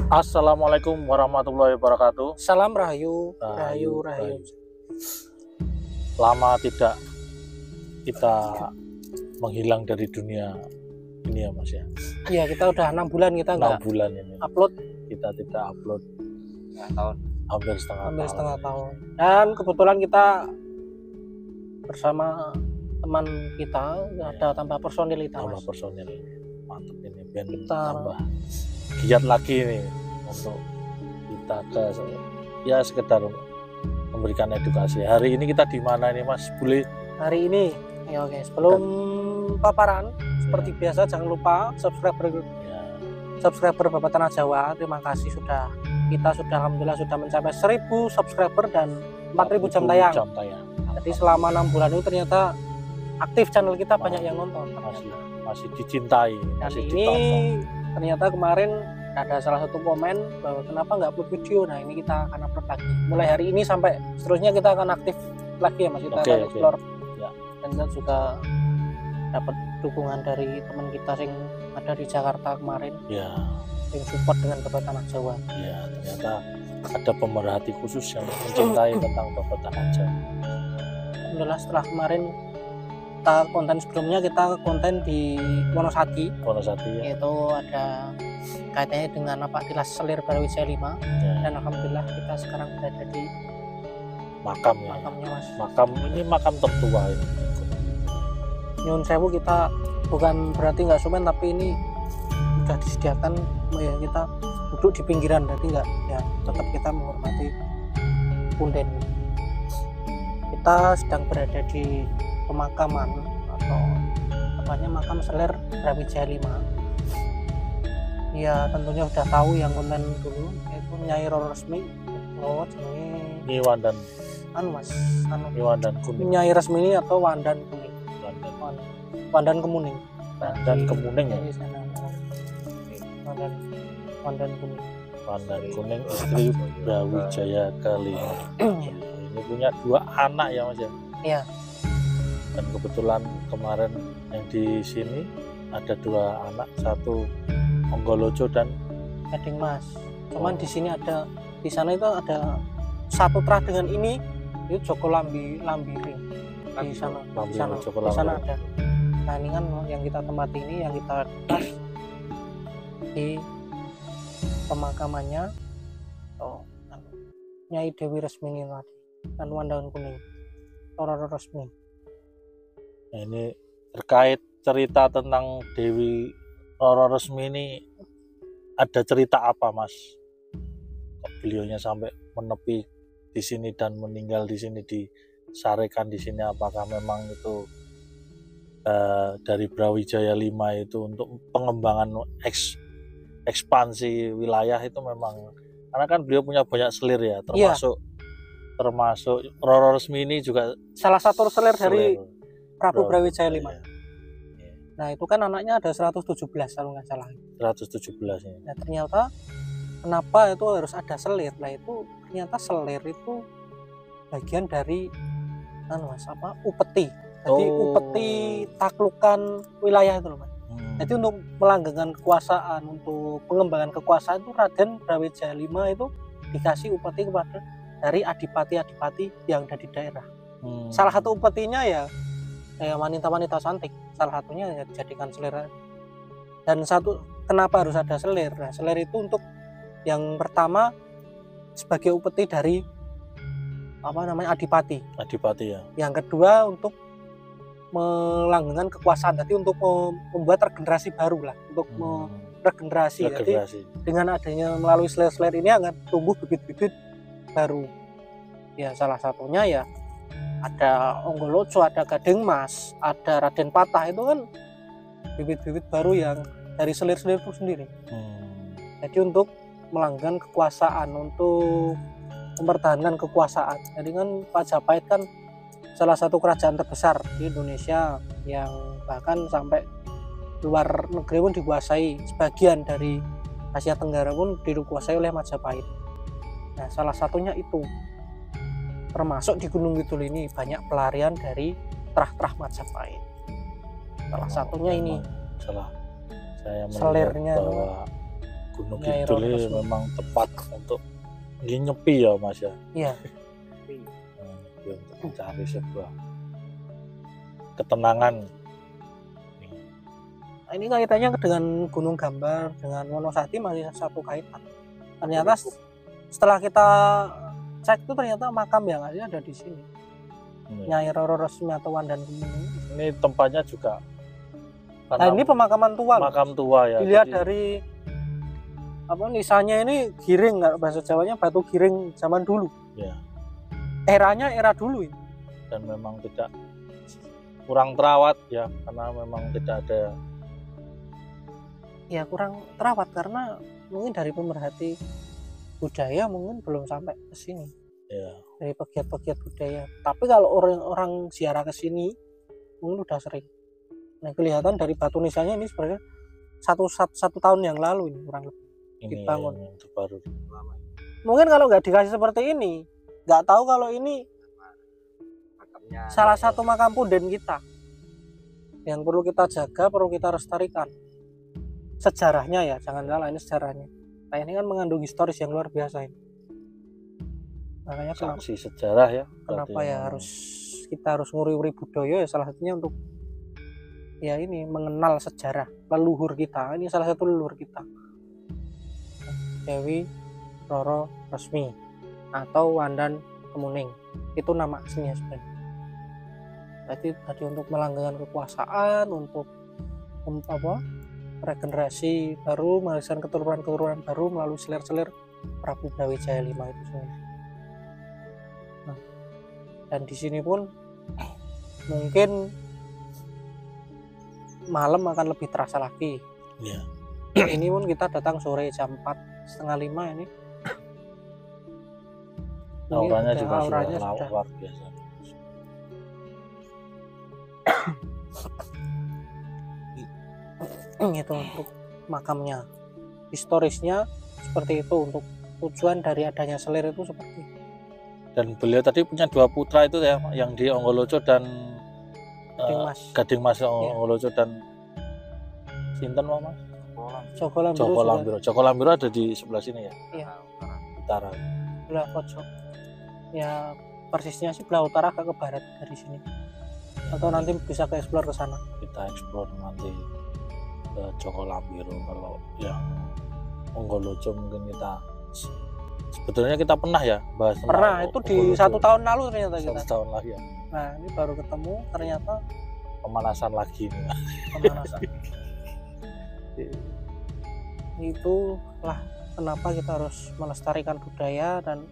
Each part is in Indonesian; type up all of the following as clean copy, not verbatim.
Assalamualaikum warahmatullahi wabarakatuh. Salam Rahayu, Rahayu, Rahayu. Lama tidak kita menghilang dari dunia ini ya Mas ya. Iya, kita udah 6 bulan kita 6 nggak bulan ini upload, kita tidak upload tahun. hampir setengah tahun. Dan kebetulan kita bersama teman kita ada tambah personil kita. Tambah Mas. personil. Mantap ini biar Kita tambah giat lagi nih untuk kita ya sekedar memberikan edukasi. Hari ini kita di mana ini Mas? Boleh Hari ini ya oke, sebelum paparan seperti biasa jangan lupa subscriber Bapak Tanah Jawa. Terima kasih kita sudah alhamdulillah sudah mencapai 1000 subscriber dan 4000 jam tayang. Jadi selama 6 bulan itu ternyata aktif channel kita banyak yang nonton. Masih dicintai. Dan masih ini ditonton. ternyata kemarin ada salah satu komen bahwa kenapa nggak upload video. Nah ini kita akan upload lagi. Mulai hari ini sampai seterusnya kita akan aktif lagi ya Mas. Kita akan explore. Ya. Dan kita juga dapat dukungan dari teman kita yang ada di Jakarta kemarin. Ya. Yang support dengan Bapak Tanah Jawa. Ya, ternyata ada pemerhati khusus yang mencintai tentang Bapak Tanah Jawa. Alhamdulillah setelah kemarin kita konten sebelumnya kita konten di Wonosati ya. Yaitu ada kaitannya dengan Dilas Selir Brawijaya 5 Ya. Dan alhamdulillah kita sekarang berada di makamnya Mas. Ini makam tertua ini. Nyun Sewu, kita bukan berarti nggak sumen, tapi ini sudah disediakan ya, kita duduk di pinggiran, berarti nggak ya tetap kita menghormati punden. Kita sedang berada di pemakaman atau tepatnya makam Selir Brawijaya 5. Ya tentunya sudah tahu yang konten dulu yaitu Nyai Roro Resmi. Ini Wandan Mas, Wandan Kuning. Nyai Resmi ini atau Wandan Kuning. Wandan Kemuning. Wandan Kemuning ya. Wandan Kuning. Wandan Kuning istri Brawijaya kelima. Ini punya 2 anak ya Mas ya. Iya. Dan kebetulan kemarin yang di sini ada 2 anak, satu Onggolojo dan Gading Mas. Cuman di sini di sana itu ada satu terah dengan ini itu Joko Lambiring. Di sana ada. Nah ini kan yang kita tempati ini, yang kita tas di pemakamannya Nyai Dewi Resmini tadi dan Wandan Kuning Roro Resmi. Nah, ini terkait cerita tentang Dewi Roro Resmi ini, ada cerita apa Mas? Kok beliaunya sampai menepi di sini dan meninggal di sini, disarekan di sini? Apakah memang itu dari Brawijaya 5 itu untuk pengembangan ekspansi wilayah itu memang, karena kan beliau punya banyak selir ya, termasuk Roro Resmi ini juga salah satu selir dari Prabu Brawijaya 5. Ya. Nah itu kan anaknya ada 117 kalau nggak salah. 117 ya. Nah ternyata kenapa itu harus ada selir? Nah itu ternyata selir itu bagian dari upeti. Jadi upeti taklukan wilayah itu loh Mas. Jadi untuk melanggengkan kekuasaan, untuk pengembangan kekuasaan itu Raden Brawijaya 5 itu dikasih upeti kepada dari adipati-adipati yang ada di daerah. Salah satu upetinya ya wanita-wanita cantik, salah satunya ya dijadikan selir. Dan kenapa harus ada selir? Nah, selir itu untuk yang pertama sebagai upeti dari adipati ya. Yang kedua untuk melanggengkan kekuasaan, jadi untuk membuat regenerasi baru lah, untuk regenerasi. Jadi dengan adanya melalui selir-selir ini akan tumbuh bibit-bibit baru. Ya salah satunya ya ada Onggolojo, ada Gading Mas, ada Raden Patah, itu kan bibit-bibit baru yang dari selir-selir itu sendiri. Jadi untuk melanggengkan kekuasaan, untuk mempertahankan kekuasaan. Jadi kan Majapahit kan salah satu kerajaan terbesar di Indonesia yang bahkan sampai luar negeri pun dikuasai, sebagian dari Asia Tenggara pun dikuasai oleh Majapahit. Nah salah satunya itu, termasuk di Gunung Kidul ini banyak pelarian dari terah-terah Majapahit. Salah satunya ini saya selirnya bahwa Gunung Nyai Kidul Roro ini Resmi. memang tepat untuk nyepi ya Mas ya. Iya. Untuk mencari sebuah ketenangan. Nah, ini kaitannya dengan Gunung Gambar dengan Wonosati masih satu kaitan. Ternyata setelah kita cek itu ternyata makam yang asli ada di sini. Nyai Roro Resmi atau Wandan Kemuning. Ini tempatnya juga. Nah ini pemakaman tua. Makam tua ya. Dilihat dari apa nisannya ini giring, nggak bahasa Jawanya batu giring zaman dulu. Ya. Eranya era dulu ini. Dan memang tidak kurang terawat ya, karena memang tidak ada. Ya kurang terawat karena mungkin dari pemerhati budaya mungkin belum sampai ke sini. Ya. Dari pegiat-pegiat budaya. Tapi kalau orang-orang ziarah ke sini mungkin udah sering. Nah kelihatan dari batu nisannya ini sebenarnya satu tahun yang lalu ini kurang lebih dibangun. Ini baru lama. Mungkin kalau nggak dikasih seperti ini, nggak tahu kalau ini salah satu makam punden kita yang perlu kita jaga, perlu kita lestarikan. Sejarahnya ya, jangan salah ini sejarahnya. Nah ini kan mengandung historis yang luar biasa ini. Makanya saksi sejarah ya. Kenapa ya kita harus nguri-uri budaya ya salah satunya untuk ya ini mengenal sejarah leluhur kita. Ini salah satu leluhur kita. Dewi Roro Resmi atau Wandan Kemuning. Itu nama aslinya sebenarnya. Tadi untuk melanggengkan kekuasaan, untuk regenerasi baru, melahirkan keturunan-keturunan baru melalui selir-selir Prabu Brawijaya V itu sendiri. Nah, dan di sini pun mungkin malam akan lebih terasa lagi. Ya. Ini pun kita datang sore jam 4:30 ini. Auranya juga sudah luar biasa. Itu untuk makamnya, historisnya seperti itu, untuk tujuan dari adanya selir itu seperti itu. Dan beliau tadi punya 2 putra itu ya, yang di Onggoloco dan Gading Mas Onggoloco dan Sinten Mas? Joko Lambiro. Joko Lambiro ada di sebelah sini ya? Iya. Utara. Belah pojok. Ya persisnya sih belah utara agak ke barat dari sini. Atau nanti bisa ke explore ke sana. Kita explore nanti ke Joko Lambiro. Kalau yang Onggoloco mungkin sebetulnya kita pernah ya bahas. Pernah itu di Onggoloco. 1 tahun lalu ternyata kita. 1 tahun lagi ya. Nah ini baru ketemu ternyata pemanasan lagi nih. Pemanasan. Itulah kenapa kita harus melestarikan budaya. Dan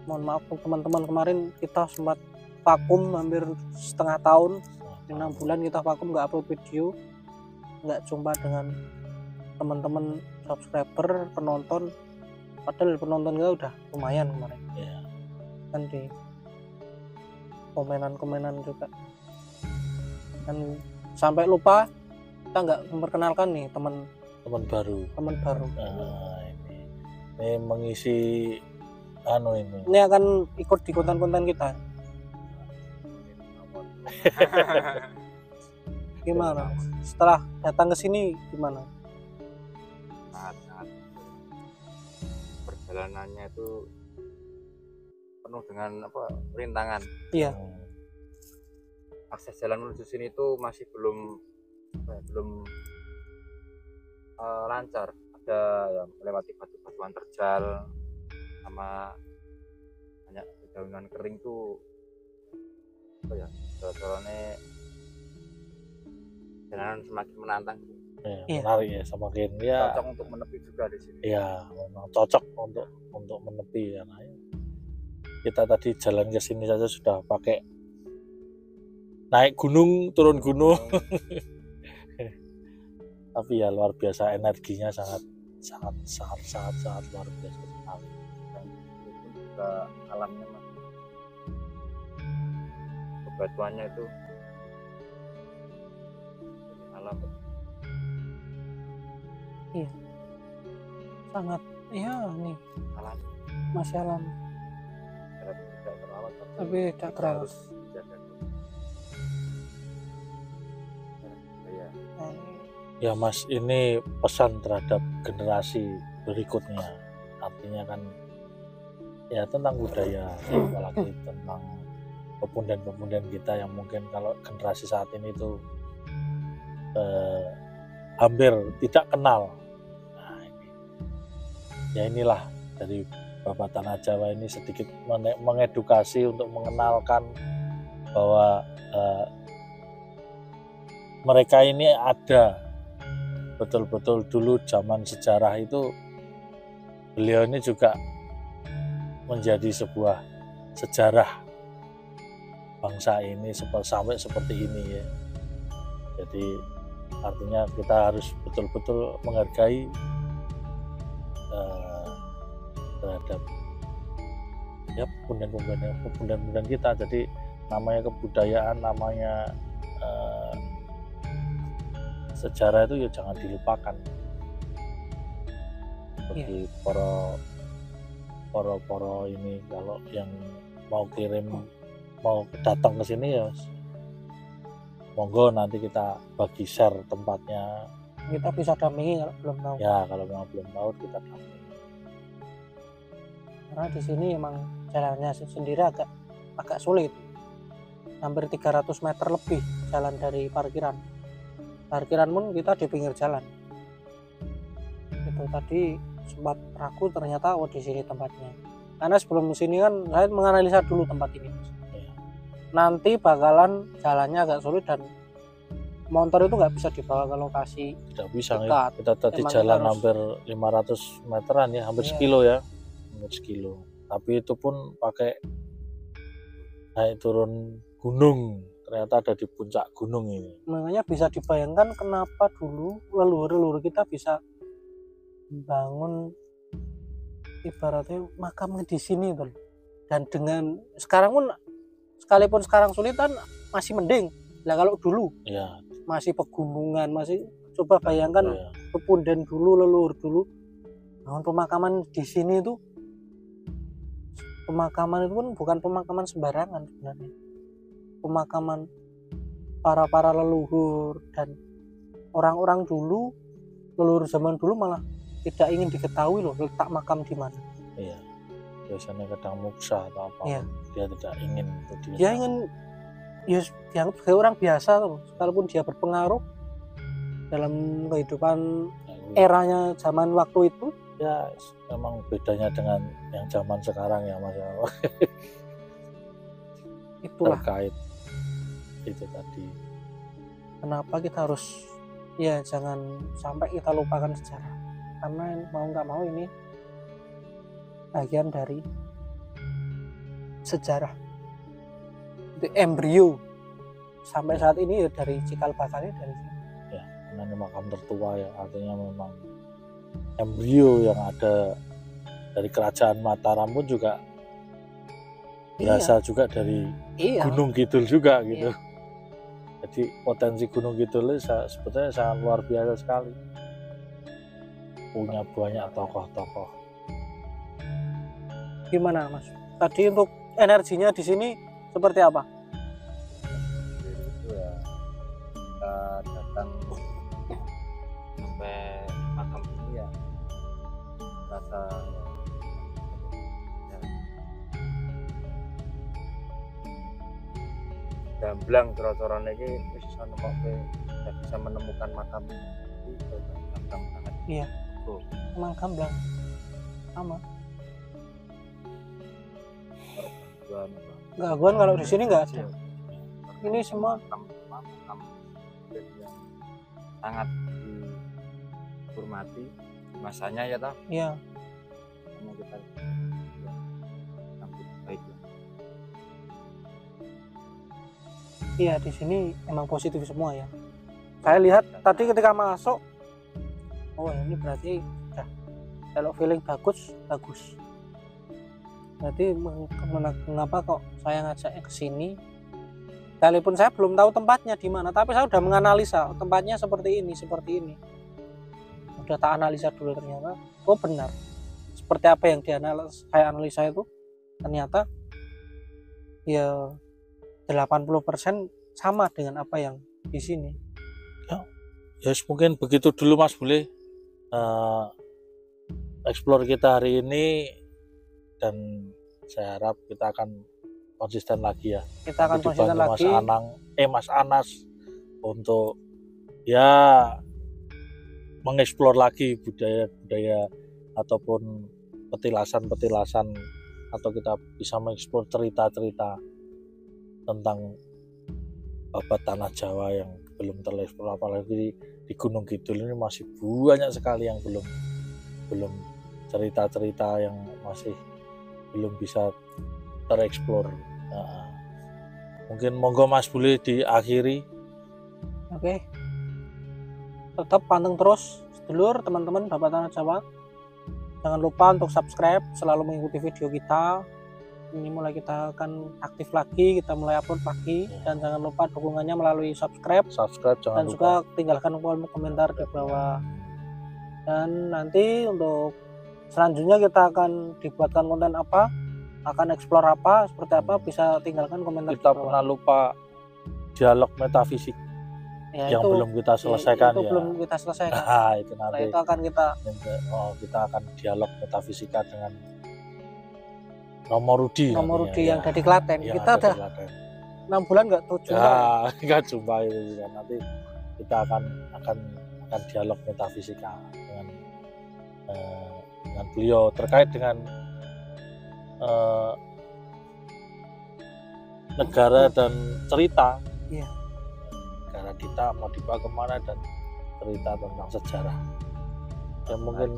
mohon maaf teman-teman, kemarin kita sempat vakum hampir setengah tahun, 6 bulan kita vakum, nggak upload video, nggak jumpa dengan teman-teman subscriber, penonton. Padahal penonton kita udah lumayan kemarin ya. Kan di komenan juga, dan sampai lupa kita nggak memperkenalkan nih teman baru. Ini mengisi ini akan ikut di konten-konten kita. Gimana setelah datang ke sini, gimana? Sangat perjalanannya itu penuh dengan rintangan. Iya. Akses jalan menuju sini itu masih belum lancar. Ada yang melewati batu-batuan terjal, sama banyak dedaunan kering tuh soalnya jalanan semakin menantang. Menarik ya, semakin ya cocok untuk menepi juga di sini. Iya, memang cocok untuk menepi ya. Nah, kita tadi jalan ke sini saja sudah pakai naik gunung, turun gunung. Tapi ya luar biasa, energinya sangat luar biasa sekali. Dan itu pun juga alamnya mas, bebatuannya itu alam. Iya, sangat ya nih Alam masih alam, tidak terawat, tapi tidak terawat. harus dijaga. Nah, Ya Mas, ini pesan terhadap generasi berikutnya. Artinya kan ya tentang budaya, apalagi tentang pemuda-pemuda kita yang mungkin kalau generasi saat ini itu hampir tidak kenal. Nah, ya inilah dari Bapak Tanah Jawa ini sedikit mengedukasi untuk mengenalkan bahwa mereka ini ada betul-betul dulu zaman sejarah itu. Beliau ini juga menjadi sebuah sejarah bangsa ini sampai seperti ini ya. Jadi artinya kita harus betul-betul menghargai terhadap ya pemuda-pemuda kita. Jadi namanya kebudayaan, namanya sejarah itu ya jangan dilupakan. Bagi poro ini kalau yang mau datang ke sini ya monggo, nanti kita bagi share tempatnya. Kita bisa dampingi kalau belum tahu. Ya, kalau memang belum tahu kita dampingi. Karena di sini emang jalannya sendiri agak sulit. Hampir 300 meter lebih jalan dari parkiran. Parkiran pun kita di pinggir jalan. Itu tadi sempat ragu, ternyata di sini tempatnya. Karena sebelum sini kan saya menganalisa dulu tempat ini. Nanti bakalan jalannya agak sulit dan motor itu nggak bisa dibawa ke lokasi. Tidak bisa dekat. Ya. Kita tadi emang jalan hampir 500 meteran ya, hampir sekilo ya, hampir sekilo. Tapi itu pun pakai naik turun gunung, ternyata ada di puncak gunung ini. Makanya bisa dibayangkan kenapa dulu leluhur kita bisa bangun ibaratnya makamnya di sini tuh. Dan dengan sekarang pun sekalipun sekarang sulit kan masih mending. Lah kalau dulu ya masih pegunungan, masih coba bayangkan ya. Pepundan dulu, leluhur dulu bangun pemakaman di sini itu. Pemakaman itu pun bukan pemakaman sembarangan sebenarnya. Pemakaman para leluhur dan orang-orang dulu, leluhur zaman dulu malah tidak ingin diketahui loh letak makam di mana. Iya. Biasanya kadang muksa atau apa. Iya. Dia tidak ingin dia ingin ya dianggap sebagai orang biasa loh, sekalipun dia berpengaruh dalam kehidupan eranya zaman waktu itu. Ya memang bedanya dengan yang zaman sekarang ya Mas. Itulah terkait itu tadi. Kenapa kita harus ya jangan sampai kita lupakan sejarah, karena mau nggak mau ini bagian dari sejarah. Itu embrio sampai saat ini ya dari cikal bakalnya dari sini. Ya, karena ini makam tertua ya, artinya memang embrio yang ada dari kerajaan Mataram pun juga berasal juga dari Gunung Kidul juga gitu. Jadi potensi Gunung Kidul sebetulnya sangat luar biasa sekali. Punya banyak tokoh-tokoh. Gimana Mas? Tadi untuk energinya di sini seperti apa? Itu ya kita datang sampai makam ini ya rasa ya, gamblang coro-corone iki wis bisa menemukan makam itu gamblang banget. Iya. Emang gamblang sama. Gangguan kalau di sini nggak ada. Ini semua makam yang sangat dihormati masanya ya toh. Iya. Sama kita sambut baik lah. Iya, di sini emang positif semua ya. Saya lihat tadi ketika masuk, oh ini berarti udah kalau feeling bagus. Berarti mengapa kok saya ngajaknya ke sini? Sekalipun saya belum tahu tempatnya di mana, tapi saya udah menganalisa tempatnya seperti ini. Udah tak analisa dulu, ternyata oh benar. Seperti apa yang saya analisa itu, ternyata ya 80% sama dengan apa yang di sini. Ya mungkin begitu dulu Mas, boleh explore kita hari ini, dan saya harap kita akan konsisten lagi ya. Kita akan Nanti konsisten dibantu lagi. Mas Anas untuk ya mengeksplor lagi budaya-budaya ataupun petilasan-petilasan, atau kita bisa mengeksplor cerita-cerita tentang babat tanah Jawa yang belum tereksplor, apalagi di Gunung Kidul ini masih banyak sekali yang belum cerita-cerita yang masih belum bisa tereksplor. Nah, mungkin monggo Mas boleh diakhiri. Oke. Tetap panteng terus sedulur teman-teman babat tanah Jawa. Jangan lupa untuk subscribe, selalu mengikuti video kita. Ini mulai kita akan aktif lagi, kita mulai upload lagi, dan jangan lupa dukungannya melalui subscribe Jangan dan lupa. juga tinggalkan kolom komentar di bawah. Dan nanti untuk selanjutnya kita akan dibuatkan konten apa, akan explore apa, seperti apa, bisa tinggalkan komentar Kita di bawah. pernah lupa dialog metafisik Ya, yang itu, belum kita selesaikan itu ya. belum kita selesaikan. Nah, itu Nah, nanti itu akan kita akan dialog metafisika dengan Romo Rudi yang dari Klaten. Kita ada udah 6 bulan nggak tuh jumpa. nggak jumpa itu kan. Nanti kita akan dialog metafisika dengan beliau terkait dengan negara dan cerita. Iya. Negara kita mau dibawa kemana, dan cerita tentang sejarah. Ya mungkin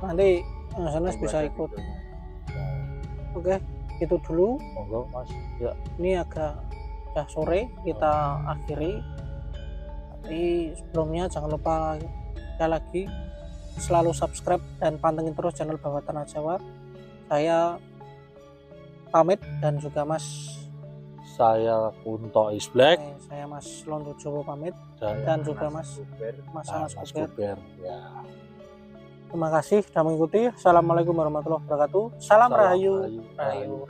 Nanti Mas Anas bisa ikut. Oke, itu dulu. monggo Mas. Ya. Ini agak udah sore, kita akhiri. Tapi sebelumnya jangan lupa sekali lagi selalu subscribe dan pantengin terus channel Babat Tanah Jawa. Saya pamit, dan juga Saya Kunto Is Black saya Mas Londo Jowo pamit, dan dan juga Mas Anas Mas Kuber. Kuber. Ya. Terima kasih sudah mengikuti. Assalamualaikum warahmatullahi wabarakatuh. Salam Rahayu. Rahayu.